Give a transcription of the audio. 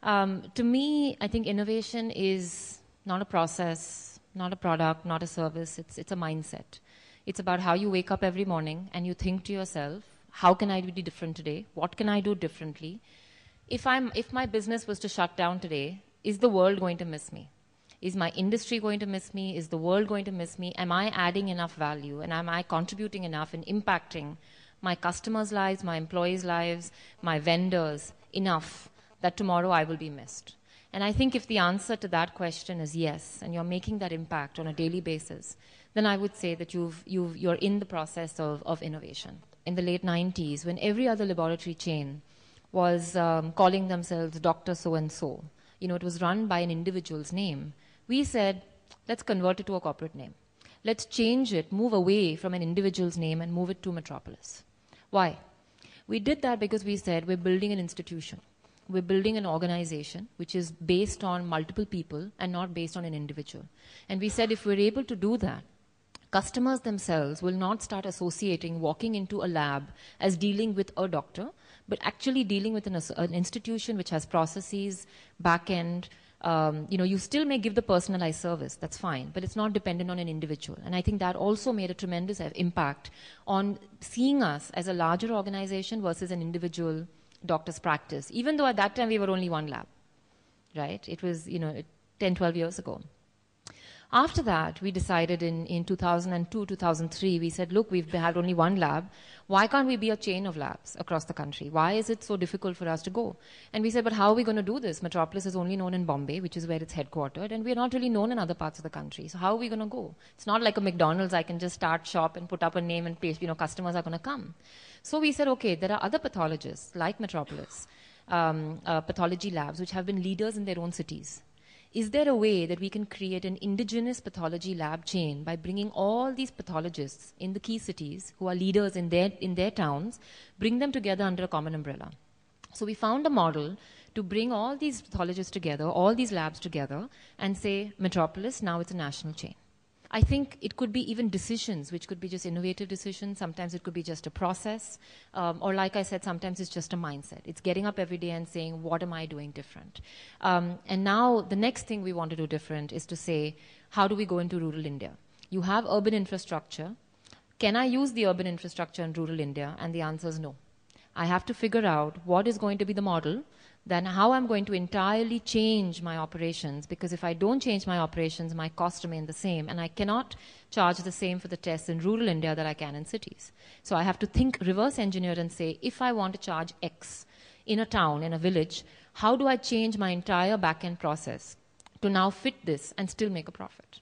To me, I think innovation is not a process, not a product, not a service. It's a mindset. It's about how you wake up every morning and you think to yourself, how can I be different today? What can I do differently? If my business was to shut down today, is the world going to miss me? Is my industry going to miss me? Is the world going to miss me? Am I adding enough value? And am I contributing enough and impacting my customers' lives, my employees' lives, my vendors enough that tomorrow I will be missed? And I think if the answer to that question is yes, and you're making that impact on a daily basis, then I would say that you're in the process of innovation. In the late 90s, when every other laboratory chain was calling themselves Dr. So-and-so, it was run by an individual's name, we said, let's convert it to a corporate name. Let's change it, move away from an individual's name and move it to Metropolis. Why? We did that because we said we're building an institution. We're building an organization which is based on multiple people and not based on an individual. And we said if we're able to do that, customers themselves will not start associating walking into a lab as dealing with a doctor, but actually dealing with an institution which has processes, back-end. You still may give the personalized service, that's fine, but it's not dependent on an individual. And I think that also made a tremendous impact on seeing us as a larger organization versus an individual doctor's practice, even though at that time we were only one lab, right? It was, 10, 12 years ago. After that, we decided in 2002, 2003, we said, look, we've had only one lab. Why can't we be a chain of labs across the country? Why is it so difficult for us to go? And we said, but how are we going to do this? Metropolis is only known in Bombay, which is where it's headquartered, and we're not really known in other parts of the country. So how are we going to go? It's not like a McDonald's. I can just start shop and put up a name and pay, customers are going to come. So we said, okay, there are other pathologists like Metropolis, pathology labs, which have been leaders in their own cities. Is there a way that we can create an indigenous pathology lab chain by bringing all these pathologists in the key cities who are leaders in their towns, bring them together under a common umbrella? So we found a model to bring all these pathologists together, all these labs together, and say, Metropolis, now it's a national chain. I think it could be even decisions, which could be just innovative decisions. Sometimes it could be just a process. Or like I said, sometimes it's just a mindset. It's getting up every day and saying, what am I doing different? And now the next thing we want to do different is to say, how do we go into rural India? You have urban infrastructure. Can I use the urban infrastructure in rural India? And the answer is no. I have to figure out what is going to be the model, then how I'm going to entirely change my operations, because if I don't change my operations, my costs remain the same, and I cannot charge the same for the tests in rural India that I can in cities. So I have to think, reverse engineer and say, if I want to charge X in a town, in a village, how do I change my entire back-end process to now fit this and still make a profit?